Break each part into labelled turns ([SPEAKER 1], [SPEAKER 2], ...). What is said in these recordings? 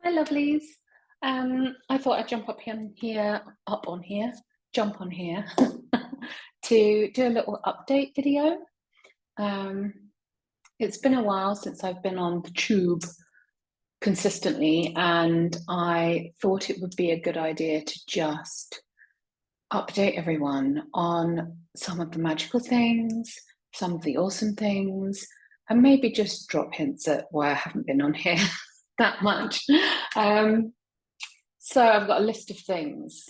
[SPEAKER 1] Hi, lovelies. I thought I'd jump on here to do a little update video. It's been a while since I've been on the tube consistently, and I thought it would be a good idea to just update everyone on some of the magical things, some of the awesome things, and maybe just drop hints at why I haven't been on here that much. So I've got a list of things.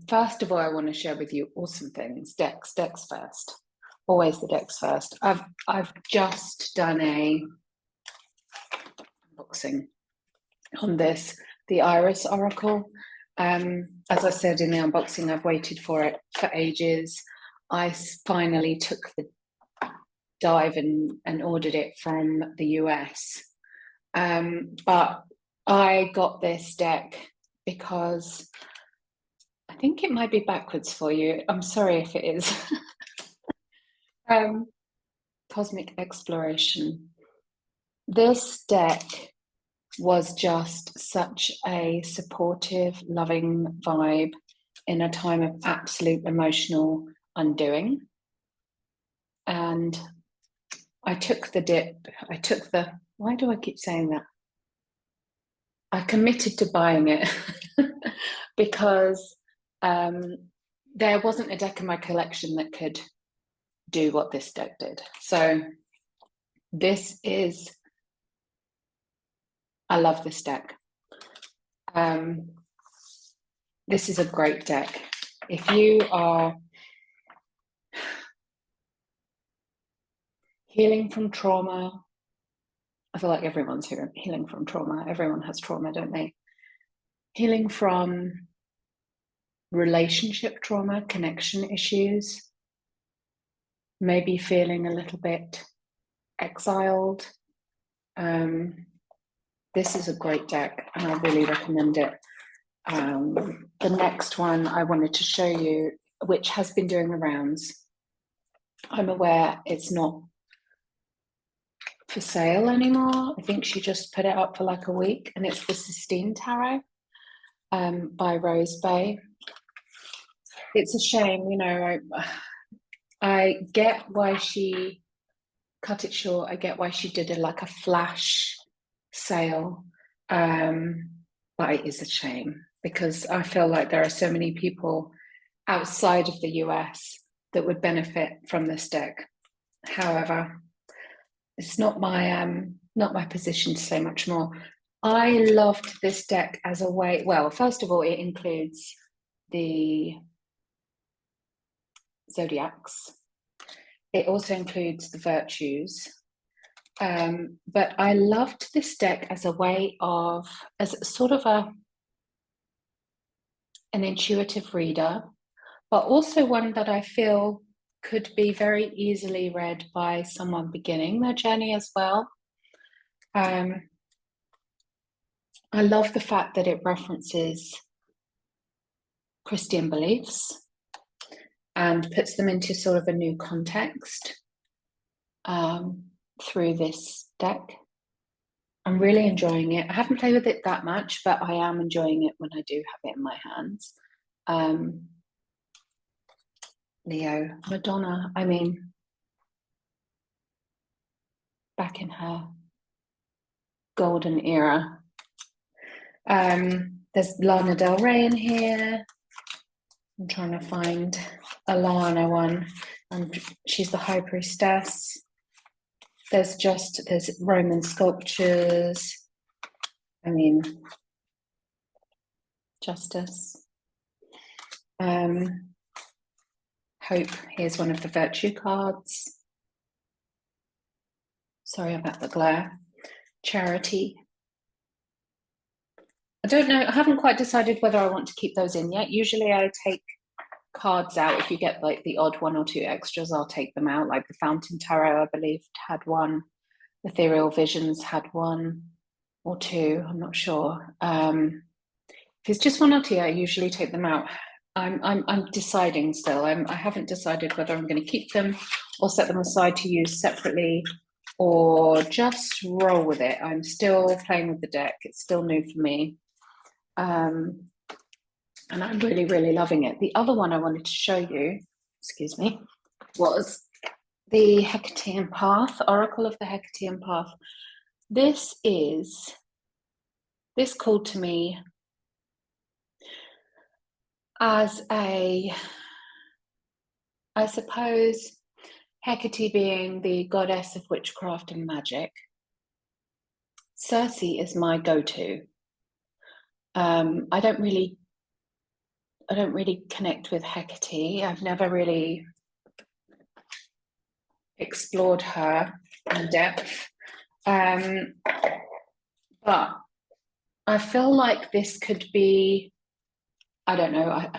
[SPEAKER 1] First of all, I want to share with you awesome things. Decks first. Always the decks first. I've just done a unboxing on this, the Iris Oracle. As I said in the unboxing, I've waited for it for ages. I finally took the dive and ordered it from the US. But I got this deck because I think it might be backwards for you. I'm sorry if it is. Cosmic Exploration. This deck was just such a supportive, loving vibe in a time of absolute emotional undoing. And I took the dip. Why do I keep saying that? I committed to buying it because there wasn't a deck in my collection that could do what this deck did. So I love this deck. This is a great deck. If you are healing from trauma, I feel like everyone's healing from trauma. Everyone has trauma, don't they? Healing from relationship trauma, connection issues, maybe feeling a little bit exiled. This is a great deck and I really recommend it. The next one I wanted to show you, which has been doing the rounds. I'm aware it's not for sale anymore. I think she just put it up for like a week, and it's the Sistine Tarot by Rose Bay. It's a shame, you know, I get why she cut it short. I get why she did like a flash sale, but it is a shame because I feel like there are so many people outside of the US that would benefit from this deck. However, it's not my position to say much more. I loved this deck as a way. Well, first of all, it includes the zodiacs. It also includes the virtues. But I loved this deck as a way of, as sort of an intuitive reader, but also one that I feel could be very easily read by someone beginning their journey as well. I love the fact that it references Christian beliefs and puts them into sort of a new context through this deck. I'm really enjoying it. I haven't played with it that much, but I am enjoying it when I do have it in my hands. Leo, Madonna, I mean, back in her golden era. There's Lana Del Rey in here. I'm trying to find a Lana one. She's the High Priestess. There's Roman sculptures. I mean, Justice. Hope, here's one of the virtue cards. Sorry about the glare. Charity. I don't know, I haven't quite decided whether I want to keep those in yet. Usually I take cards out. If you get like the odd one or two extras, I'll take them out. Like the Fountain Tarot, I believe, had one. Ethereal Visions had one or two, I'm not sure. If it's just one or two, I usually take them out. I'm deciding still. I haven't decided whether I'm going to keep them or set them aside to use separately or just roll with it. I'm still playing with the deck. It's still new for me. And I'm really, really loving it. The other one I wanted to show you, excuse me, was the Hecatean Path, Oracle of the Hecatean Path. This called to me as I suppose, Hecate being the goddess of witchcraft and magic. Circe is my go-to. I don't really connect with Hecate. I've never really explored her in depth. But I feel like this could be, I don't know,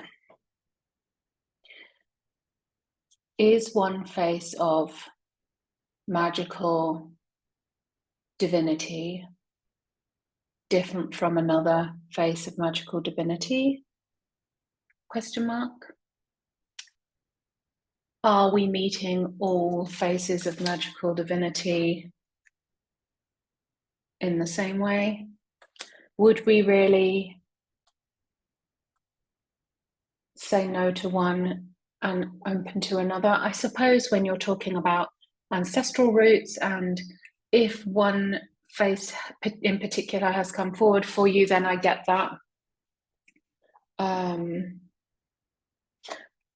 [SPEAKER 1] is one face of magical divinity different from another face of magical divinity? Question mark. Are we meeting all faces of magical divinity in the same way? Would we really say no to one and open to another? I suppose when you're talking about ancestral roots, and if one face in particular has come forward for you, then I get that.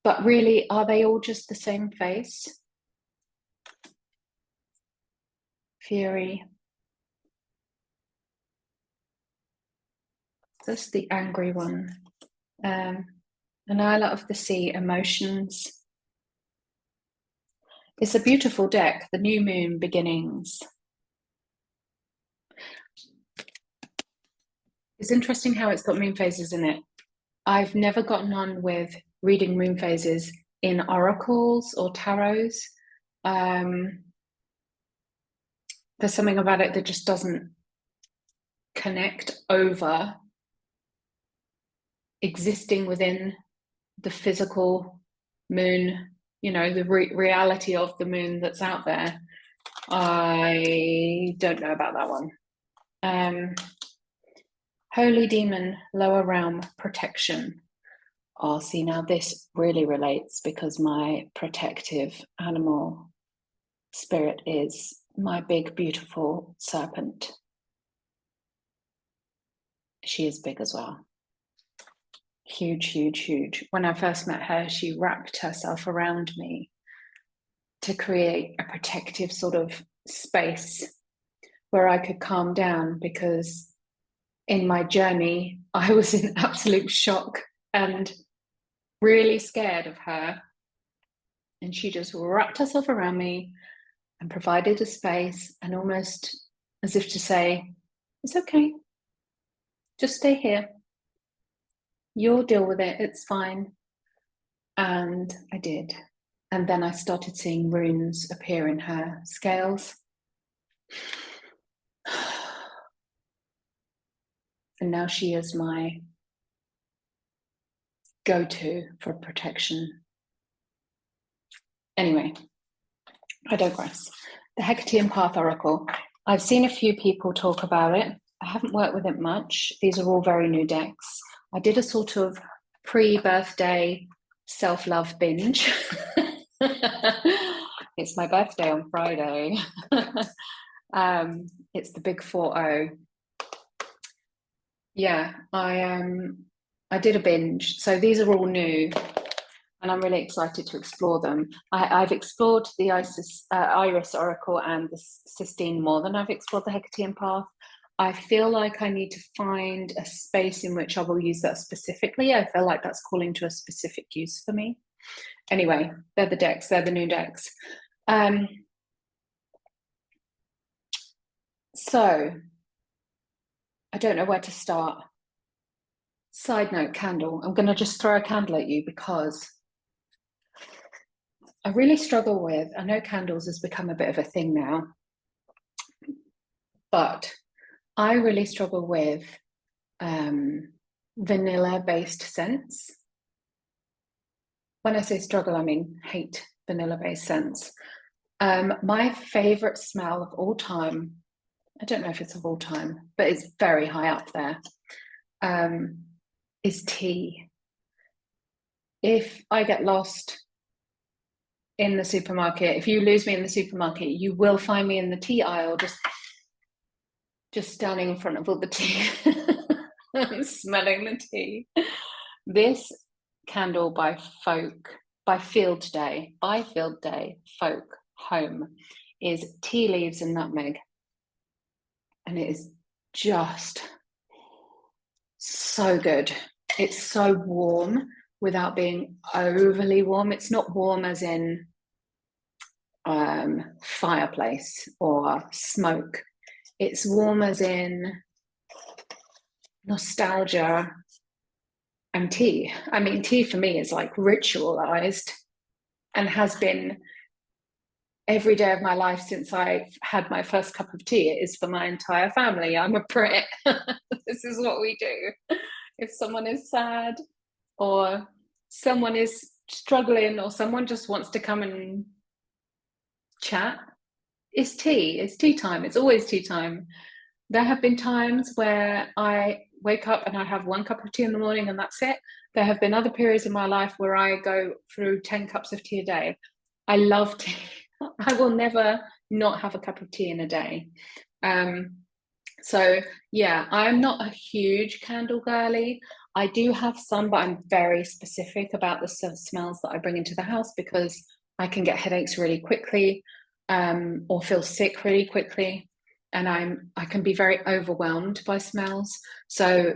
[SPEAKER 1] But really, are they all just the same face? Fury. That's the angry one. An Islet of the Sea, emotions. It's a beautiful deck, the new moon beginnings. It's interesting how it's got moon phases in it. I've never gotten on with reading moon phases in oracles or tarots. There's something about it that just doesn't connect over existing within the physical moon, you know, the reality of the moon that's out there. I don't know about that one. Holy Demon, Lower Realm, Protection. Oh, see, now this really relates because my protective animal spirit is my big, beautiful serpent. She is big as well. Huge, huge, huge. When I first met her, she wrapped herself around me to create a protective sort of space where I could calm down, because in my journey, I was in absolute shock and really scared of her. And she just wrapped herself around me and provided a space, and almost as if to say, it's okay, just stay here. You'll deal with it, it's fine. And I did. And then I started seeing runes appear in her scales. And now she is my go-to for protection. Anyway, I digress. The Hecatean Path Oracle. I've seen a few people talk about it. I haven't worked with it much. These are all very new decks. I did a sort of pre-birthday self-love binge. It's my birthday on Friday. It's the big 4-0. Yeah, I did a binge. So these are all new, and I'm really excited to explore them. I've explored the Iris Oracle and the Sistine more than I've explored the Hecatean Path. I feel like I need to find a space in which I will use that specifically. I feel like that's calling to a specific use for me. Anyway, they're the decks, they're the new decks. So, I don't know where to start. Side note, candle. I'm going to just throw a candle at you because I really struggle with, I know candles has become a bit of a thing now, but I really struggle with vanilla-based scents. When I say struggle, I mean hate vanilla-based scents. My favorite smell of all time, I don't know if it's of all time, but it's very high up there, is tea. If I get lost in the supermarket, if you lose me in the supermarket, you will find me in the tea aisle, just standing in front of all the tea and smelling the tea. This candle by byFieldDay Folk Home is tea leaves and nutmeg, and it is just so good. It's so warm without being overly warm. It's not warm as in fireplace or smoke. It's warm as in nostalgia and tea. I mean, tea for me is like ritualized and has been every day of my life since I had my first cup of tea. It is for my entire family. I'm a Brit. This is what we do. If someone is sad or someone is struggling or someone just wants to come and chat, it's tea. It's tea time. It's always tea time. There have been times where I wake up and I have one cup of tea in the morning and that's it. There have been other periods in my life where I go through 10 cups of tea a day. I love tea. I will never not have a cup of tea in a day. So yeah, I'm not a huge candle girly. I do have some, but I'm very specific about the smells that I bring into the house because I can get headaches really quickly, or feel sick really quickly. And I can be very overwhelmed by smells. So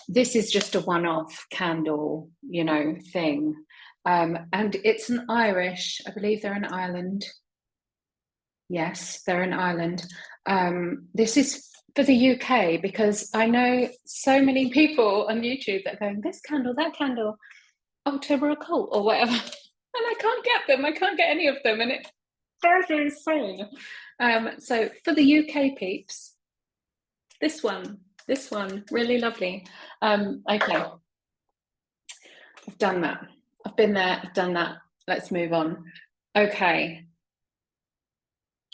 [SPEAKER 1] this is just a one-off candle, thing. And it's an Irish, I believe they're in Ireland. Yes, they're in Ireland. This is for the UK because I know so many people on YouTube that are going, this candle, that candle, October occult or whatever. And I can't get them. I can't get any of them. And it's very insane. So for the UK peeps, this one, really lovely. Okay, I've done that. I've been there, I've done that. Let's move on. Okay.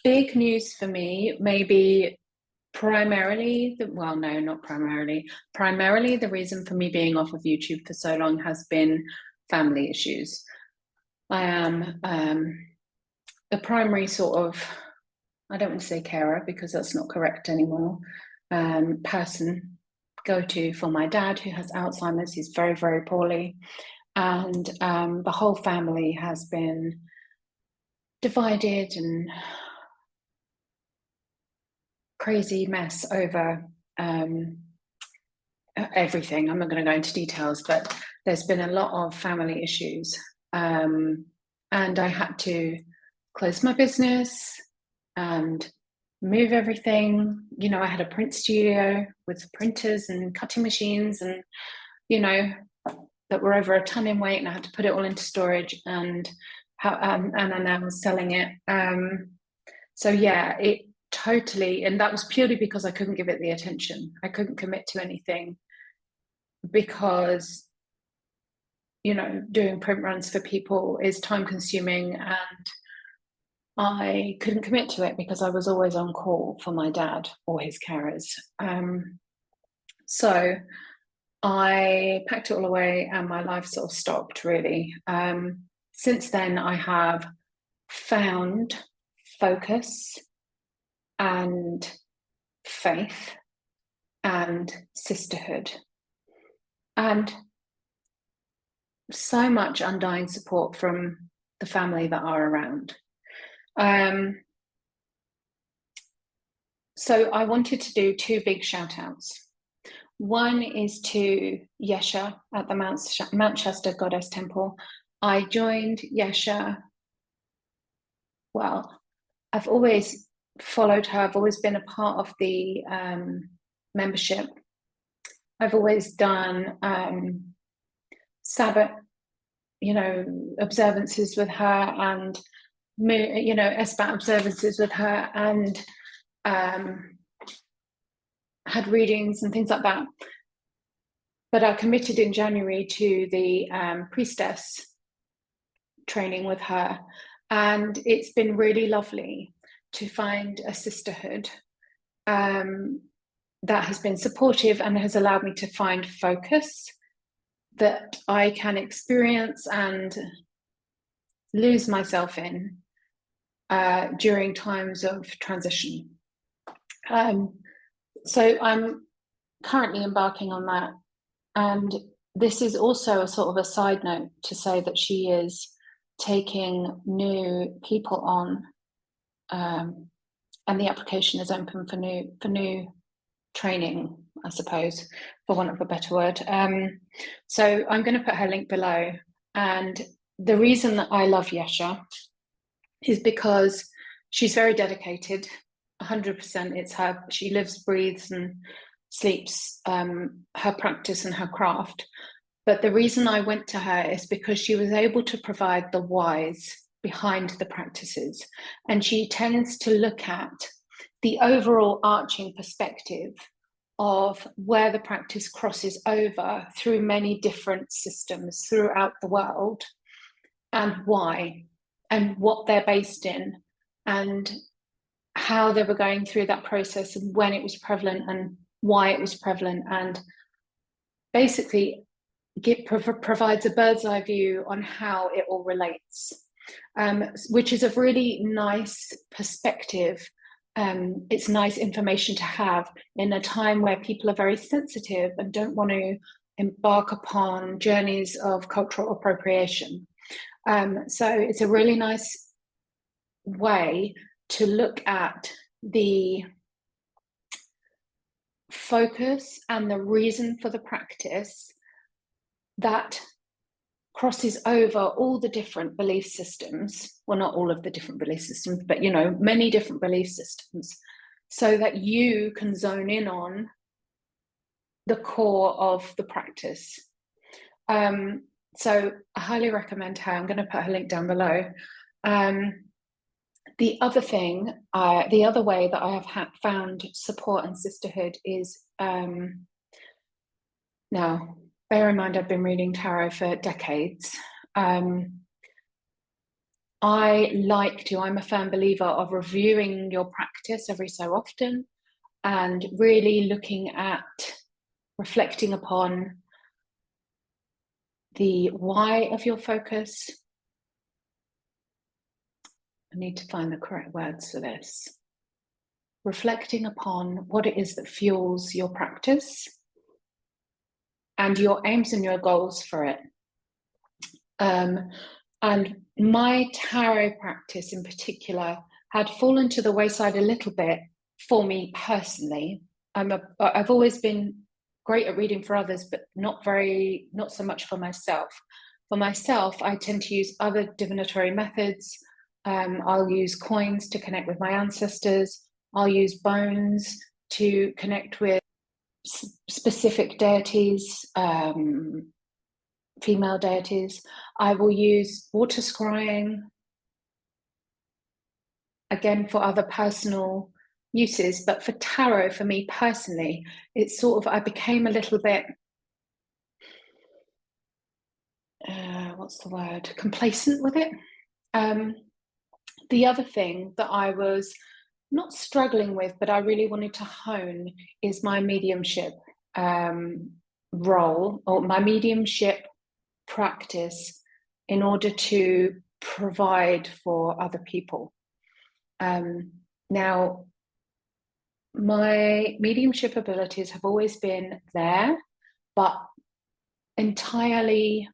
[SPEAKER 1] Big news for me, maybe primarily, not primarily. Primarily, the reason for me being off of YouTube for so long has been family issues. I am the primary sort of, I don't want to say carer because that's not correct anymore, person go-to for my dad who has Alzheimer's. He's very, very poorly. And the whole family has been divided and crazy mess over everything. I'm not going to go into details, but there's been a lot of family issues. And I had to close my business and move everything. I had a print studio with printers and cutting machines and, that were over a ton in weight, and I had to put it all into storage and I now was selling it. So yeah, it totally, and that was purely because I couldn't give it the attention. I couldn't commit to anything because, doing print runs for people is time consuming and I couldn't commit to it because I was always on call for my dad or his carers. So I packed it all away and my life sort of stopped really. Since then, I have found focus and faith and sisterhood and so much undying support from the family that are around. So I wanted to do two big shout outs. One is to Yeshe at the Mount Shasta Goddess Temple. I joined Yeshe. Well, I've always followed her. I've always been a part of the membership. I've always done Sabbath, observances with her and, Esbat observances with her and had readings and things like that. But I committed in January to the priestess training with her. And it's been really lovely to find a sisterhood that has been supportive and has allowed me to find focus that I can experience and lose myself in during times of transition. So I'm currently embarking on that. And this is also a sort of a side note to say that she is taking new people on, and the application is open for new training, I suppose, for want of a better word. So I'm going to put her link below. And the reason that I love Yeshe is because she's very dedicated. 100%. It's her. She lives, breathes, and sleeps her practice and her craft. But the reason I went to her is because she was able to provide the whys behind the practices, and she tends to look at the overall arching perspective of where the practice crosses over through many different systems throughout the world, and why, and what they're based in, and how they were going through that process, and when it was prevalent, and why it was prevalent, and basically provides a bird's eye view on how it all relates, which is a really nice perspective. It's nice information to have in a time where people are very sensitive and don't want to embark upon journeys of cultural appropriation. So it's a really nice way to look at the focus and the reason for the practice that crosses over all the different belief systems. Well, not all of the different belief systems, but, you know, many different belief systems, so that you can zone in on the core of the practice. So I highly recommend her. I'm going to put her link down below. The other thing, the other way that I have found support and sisterhood is, now, bear in mind, I've been reading tarot for decades. I'm a firm believer of reviewing your practice every so often and really looking at, reflecting upon the why of your focus. I need to find the correct words for this. Reflecting upon what it is that fuels your practice and your aims and your goals for it. And my tarot practice in particular had fallen to the wayside a little bit for me personally. I've always been great at reading for others, but not so much for myself. For myself, I tend to use other divinatory methods. I'll use coins to connect with my ancestors. I'll use bones to connect with specific deities, female deities. I will use water scrying, again, for other personal uses. But for tarot, for me personally, it's sort of, I became a little bit, complacent with it. The other thing that I was not struggling with, but I really wanted to hone, is my mediumship role, or my mediumship practice, in order to provide for other people. Now, my mediumship abilities have always been there, but entirely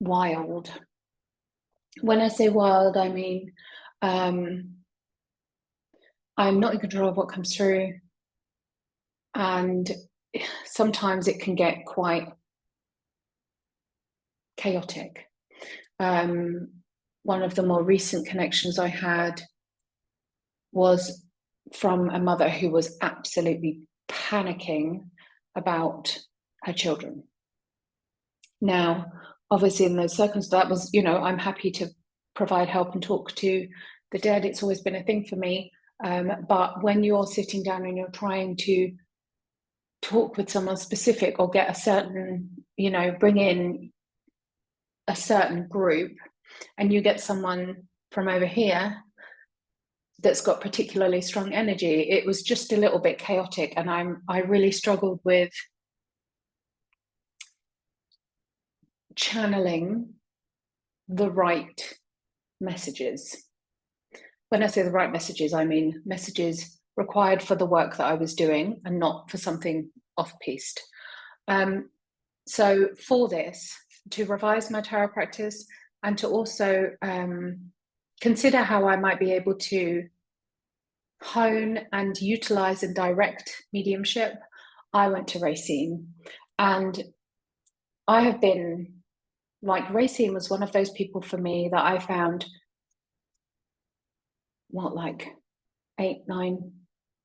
[SPEAKER 1] wild. When I say wild, I mean I'm not in control of what comes through, and sometimes it can get quite chaotic. One of the more recent connections I had was from a mother who was absolutely panicking about her children. Now, obviously, in those circumstances, that was, I'm happy to provide help and talk to the dead. It's always been a thing for me. But when you're sitting down and you're trying to talk with someone specific, or get a certain, bring in a certain group, and you get someone from over here that's got particularly strong energy. It was just a little bit chaotic, and I really struggled with channeling the right messages. When I say the right messages, I mean messages required for the work that I was doing and not for something off-piste. So for this, to revise my tarot practice and to also consider how I might be able to hone and utilize and direct mediumship, I went to Raecine. And I have been, like, Raecine was one of those people for me that I found, like 8, 9,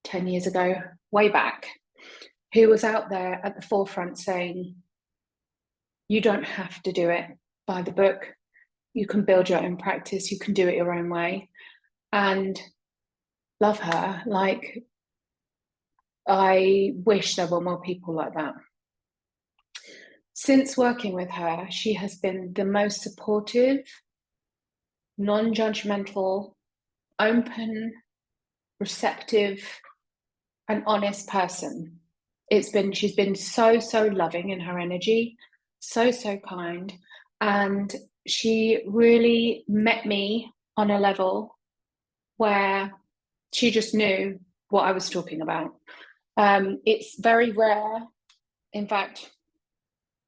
[SPEAKER 1] 10 years ago, way back, who was out there at the forefront saying, you don't have to do it by the book. You can build your own practice. You can do it your own way. And love her. Like, I wish there were more people like that. Since working with her, she has been the most supportive, non-judgmental, open, receptive, and honest person. She's been so loving in her energy, so kind, and she really met me on a level where she just knew what I was talking about. It's very rare. In fact,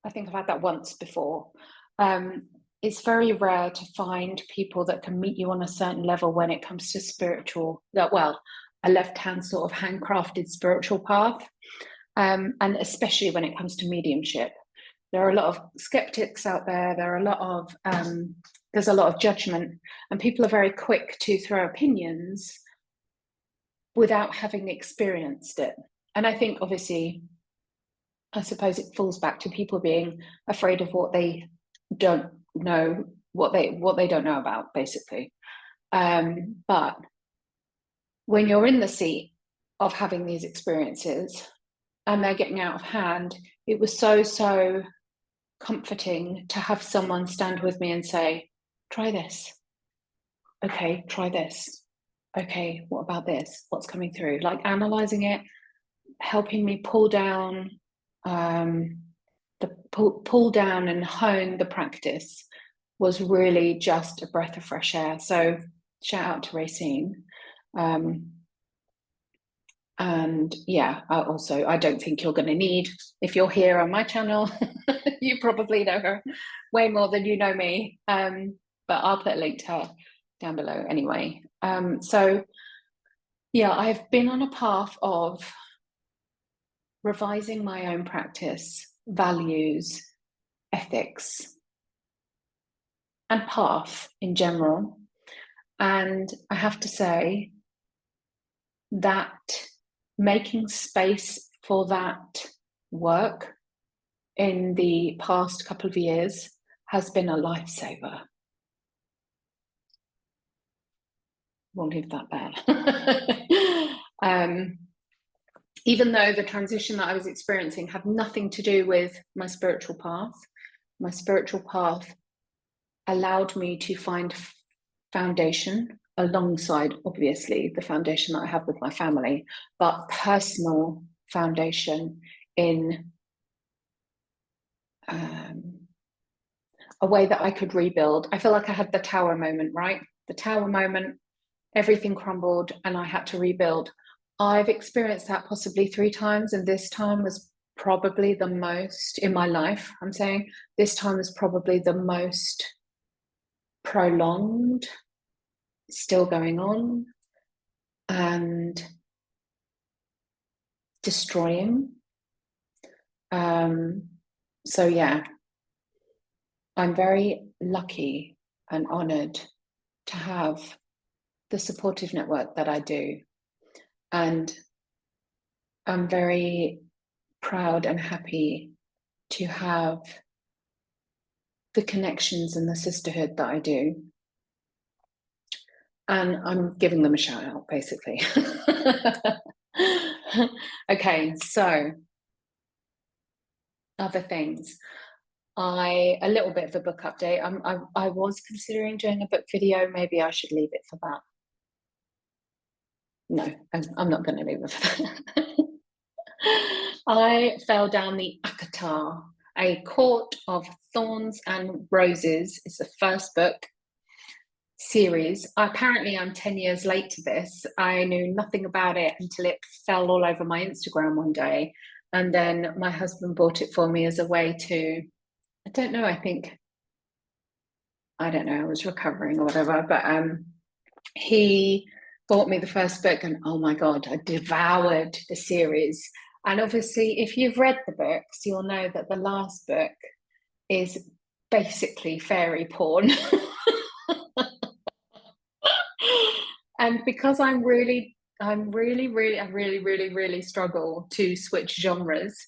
[SPEAKER 1] I think I've had that once before. It's very rare to find people that can meet you on a certain level when it comes to spiritual, a left-hand sort of handcrafted spiritual path, and especially when it comes to mediumship. There are a lot of skeptics out there. There's a lot of judgment, and people are very quick to throw opinions without having experienced it. And I think, obviously, I suppose it falls back to people being afraid of what they don't know, what they don't know about, basically. But when you're in the seat of having these experiences and they're getting out of hand, it was so comforting to have someone stand with me and say, try this. Okay, try this. Okay, what about this? What's coming through? Like, analyzing it, helping me pull down pull down and hone the practice was really just a breath of fresh air. So shout out to Raecine. And yeah, I don't think you're going to need, if you're here on my channel, you probably know her way more than you know me. But I'll put a link to her down below anyway. So yeah, I've been on a path of revising my own practice, values, ethics, and path in general. And I have to say that making space for that work in the past couple of years has been a lifesaver. We'll leave that there. Even though the transition that I was experiencing had nothing to do with my spiritual path allowed me to find foundation alongside, obviously, the foundation that I have with my family, but personal foundation in a way that I could rebuild. I feel like I had the tower moment, right? The tower moment, everything crumbled and I had to rebuild. I've experienced that possibly 3 times, and this time was probably the most in my life. I'm saying this time is probably the most prolonged, still going on, and destroying. So yeah, I'm very lucky and honored to have the supportive network that I do. And I'm very proud and happy to have the connections and the sisterhood that I do. And I'm giving them a shout out, basically. Okay, so other things. a little bit of a book update. I was considering doing a book video. Maybe I should leave it for that. No, I'm not going to leave it for that. I fell down the ACOTAR, A Court of Thorns and Roses. It's the first book series. Apparently, I'm 10 years late to this. I knew nothing about it until it fell all over my Instagram one day. And then my husband bought it for me as a way to, I don't know, I was recovering or whatever, but he bought me the first book and oh my God, I devoured the series. And obviously, if you've read the books, you'll know that the last book is basically fairy porn. And because I really struggle to switch genres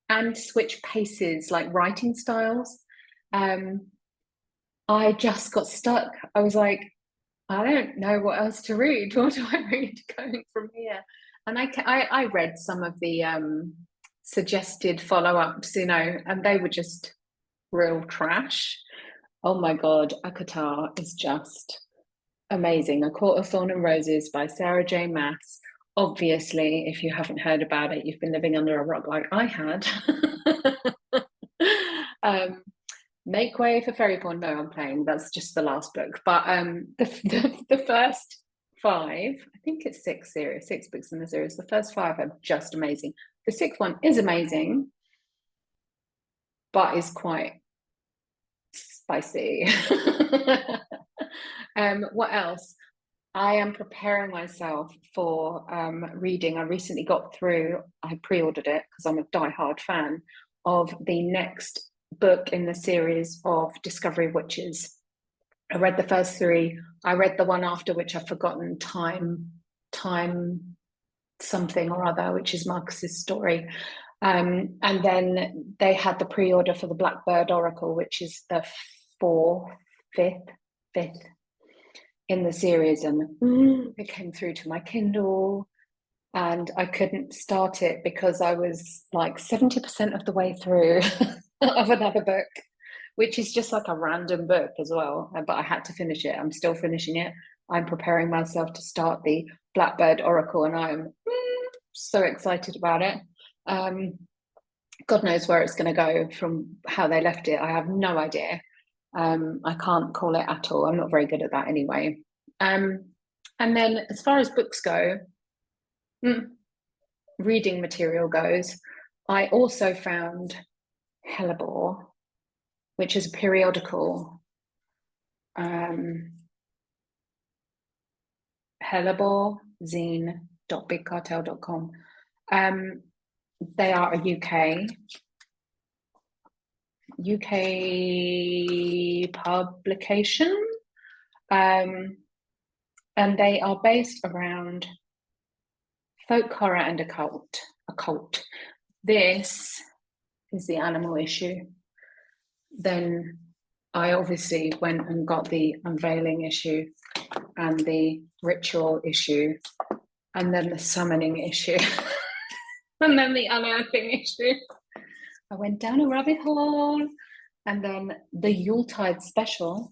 [SPEAKER 1] and switch paces, like writing styles. I just got stuck. I was like, I don't know what else to read. What do I read going from here? And I read some of the suggested follow-ups, and they were just real trash. Oh my God, ACOTAR is just amazing. A Court of Thorn and Roses by Sarah J. Maas. Obviously, if you haven't heard about it, you've been living under a rock like I had. Make Way for Fairy Porn. No, I'm playing. That's just the last book. But the first 5, I think it's 6 books in the series. The first 5 are just amazing. The 6th one is amazing, but is quite spicy. What else? I am preparing myself for reading. I recently got through, I pre-ordered it because I'm a die-hard fan of the next book in the series of Discovery Witches. I read the first 3. I read the one after, which I've forgotten, time something or other, which is Marcus's story. And then they had the pre-order for the Blackbird Oracle, which is the 5th in the series, and it came through to my Kindle and I couldn't start it because I was like 70% of the way through of another book, which is just like a random book as well, but I had to finish it. I'm still finishing it. I'm preparing myself to start the Blackbird Oracle and I'm so excited about it. God knows where it's going to go from how they left it. I have no idea. I can't call it at all. I'm not very good at that anyway. And then as far as books go, reading material goes, I also found Hellebore, which is a periodical. Helleborezine.bigcartel.com. They are a UK publication, and they are based around folk horror and occult. This is the animal issue. Then I obviously went and got the unveiling issue and the ritual issue, and then the summoning issue, and then the unearthing issue. I went down a rabbit hole, and then the Yuletide special.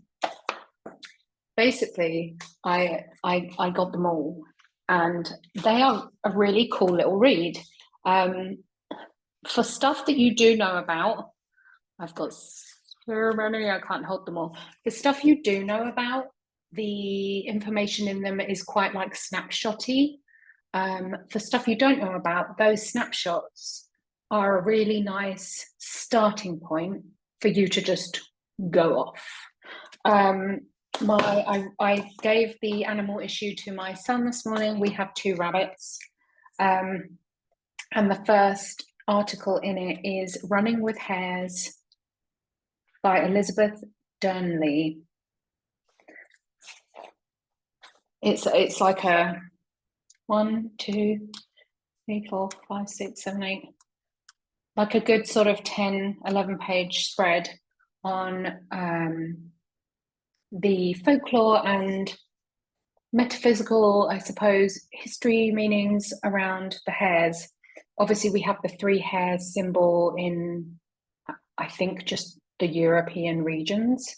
[SPEAKER 1] Basically, I got them all, and they are a really cool little read. For stuff that you do know about, I've got so many, I can't hold them all. The stuff you do know about, the information in them is quite like snapshotty. For stuff you don't know about, those snapshots are a really nice starting point for you to just go off. I gave the animal issue to my son this morning. We have 2 rabbits. And the first article in it is Running with Hares by Elizabeth Durnley. It's like a 1, 2, 3, 4, 5, 6, 7, 8, like a good sort of 10, 11 page spread on the folklore and metaphysical, I suppose, history meanings around the hares. Obviously, we have the 3 hares symbol in, I think, just the European regions.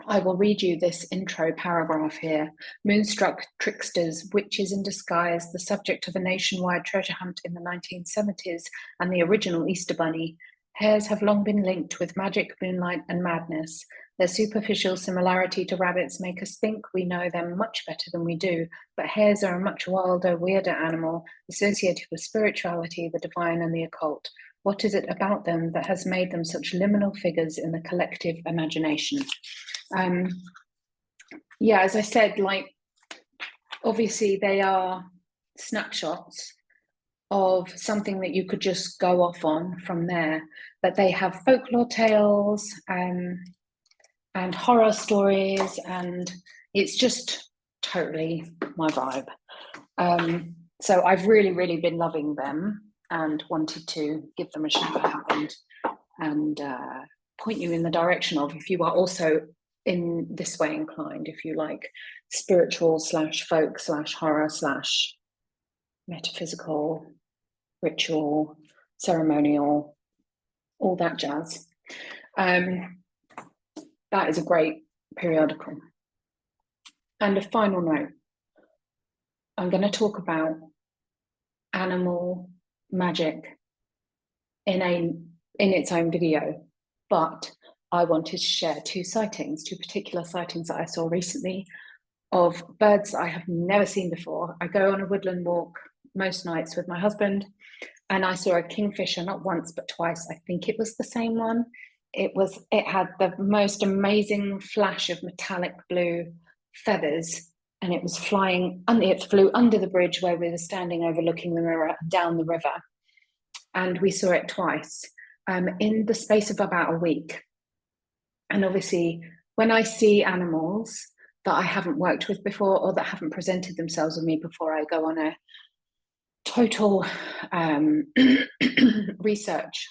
[SPEAKER 1] I will read you this intro paragraph here. Moonstruck tricksters, witches in disguise, the subject of a nationwide treasure hunt in the 1970s, and the original Easter Bunny. Hares have long been linked with magic, moonlight, and madness. Their superficial similarity to rabbits make us think we know them much better than we do, but hares are a much wilder, weirder animal, associated with spirituality, the divine, and the occult. What is it about them that has made them such liminal figures in the collective imagination? Yeah, as I said, like, obviously they are snapshots of something that you could just go off on from there, but they have folklore tales and horror stories, and it's just totally my vibe. So I've really been loving them and wanted to give them a shout out and point you in the direction of, if you are also in this way inclined, if you like spiritual / folk / horror / metaphysical, ritual, ceremonial, all that jazz. That is a great periodical. And a final note, I'm going to talk about animal magic in its own video, but I wanted to share two particular sightings that I saw recently of birds that I have never seen before. I go on a woodland walk most nights with my husband, and I saw a kingfisher not once but twice. I think it was the same one. It had the most amazing flash of metallic blue feathers, and it was flying, it flew under the bridge where we were standing overlooking the river, down the river. And we saw it twice in the space of about a week. And obviously, when I see animals that I haven't worked with before or that haven't presented themselves with me before, I go on a total research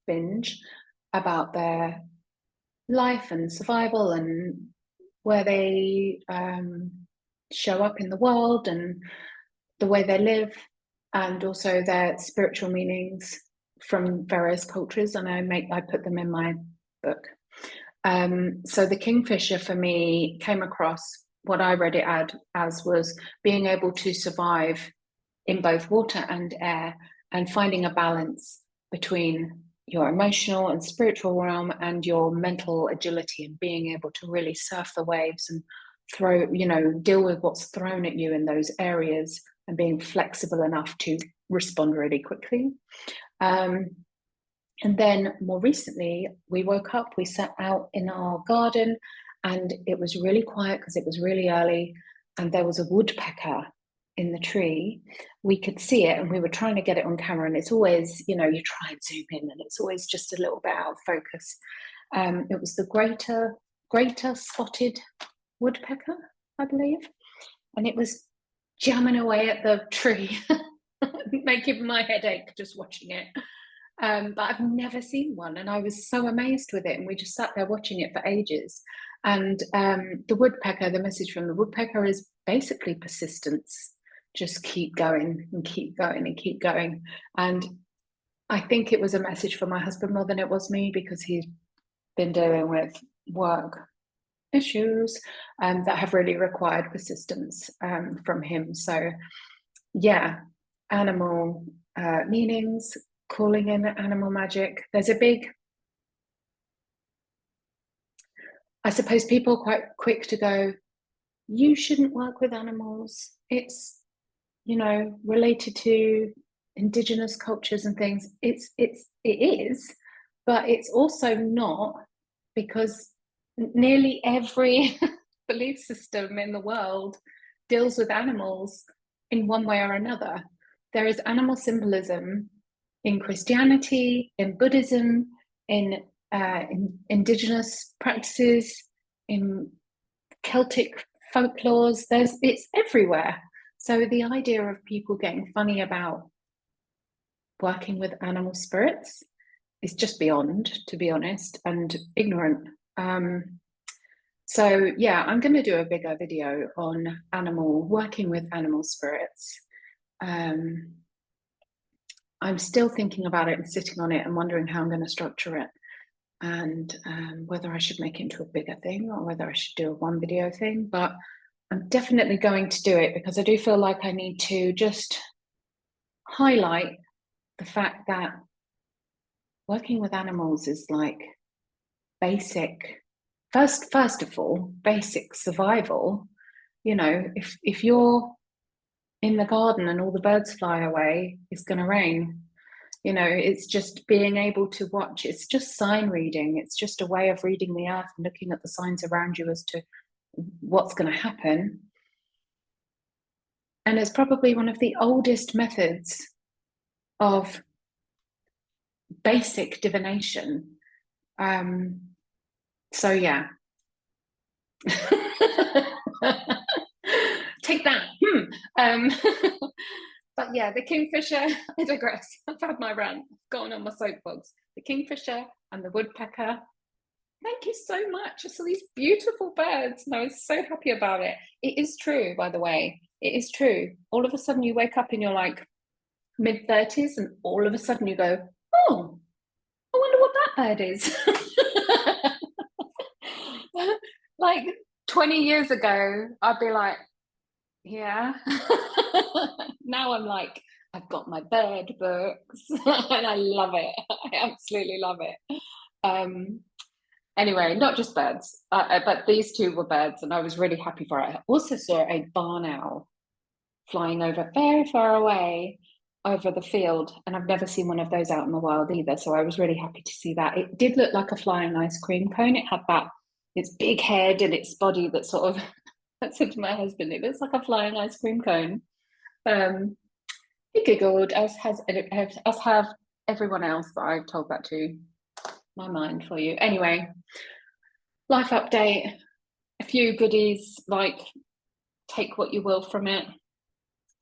[SPEAKER 1] binge about their life and survival and where they show up in the world and the way they live, and also their spiritual meanings from various cultures, and I put them in my book. So the kingfisher for me came across, what I read it as was being able to survive in both water and air, and finding a balance between your emotional and spiritual realm and your mental agility, and being able to really surf the waves and deal with what's thrown at you in those areas, and being flexible enough to respond really quickly. And then more recently, we woke up, we sat out in our garden, and it was really quiet because it was really early, and there was a woodpecker in the tree. We could see it, and we were trying to get it on camera, and it's always, you try and zoom in and it's always just a little bit out of focus. It was the greater spotted woodpecker, I believe, and it was jamming away at the tree, making my head ache just watching it. But I've never seen one, and I was so amazed with it, and we just sat there watching it for ages. And the message from the woodpecker is basically persistence. Just keep going and keep going and keep going. And I think it was a message for my husband more than it was me, because he's been dealing with work issues that have really required persistence from him. So yeah, animal meanings, calling in animal magic. There's a big, I suppose people are quite quick to go, you shouldn't work with animals. It's, related to indigenous cultures and things. It is, but it's also not, because nearly every belief system in the world deals with animals in one way or another. There is animal symbolism in Christianity, in Buddhism, in indigenous practices, in Celtic folklores. It's everywhere. So the idea of people getting funny about working with animal spirits is just beyond, to be honest, and ignorant. So yeah, I'm going to do a bigger video on working with animal spirits. I'm still thinking about it and sitting on it and wondering how I'm going to structure it, and whether I should make it into a bigger thing or whether I should do a one video thing. But I'm definitely going to do it because I do feel like I need to just highlight the fact that working with animals is like basic, first of all, basic survival. You know, if you're in the garden and all the birds fly away, it's going to rain. You know, it's just being able to watch. It's just sign reading. It's just a way of reading the earth and looking at the signs around you as to what's going to happen. And it's probably one of the oldest methods of basic divination. So yeah. Take that. But yeah, the kingfisher, I digress. I've had my rant, gone on my soapbox. The kingfisher and the woodpecker. Thank you so much. I saw these beautiful birds and I was so happy about it. It is true, by the way. It is true. All of a sudden you wake up in your like mid-30s and all of a sudden you go, oh, I wonder what that bird is. Like 20 years ago, I'd be like, yeah. Now I'm like, I've got my bird books and I love it. I absolutely love it. Anyway, not just birds, but these two were birds and I was really happy for it. I also saw a barn owl flying over very far away over the field, and I've never seen one of those out in the wild either, so I was really happy to see that. It did look like a flying ice cream cone. It had that, its big head and its body that sort of, I said to my husband, it looks like a flying ice cream cone. He giggled, as have everyone else that I've told that to. My mind for you. Anyway, life update, a few goodies, like take what you will from it,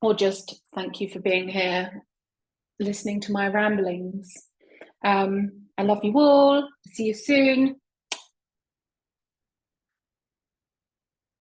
[SPEAKER 1] or just thank you for being here, listening to my ramblings. I love you all. See you soon.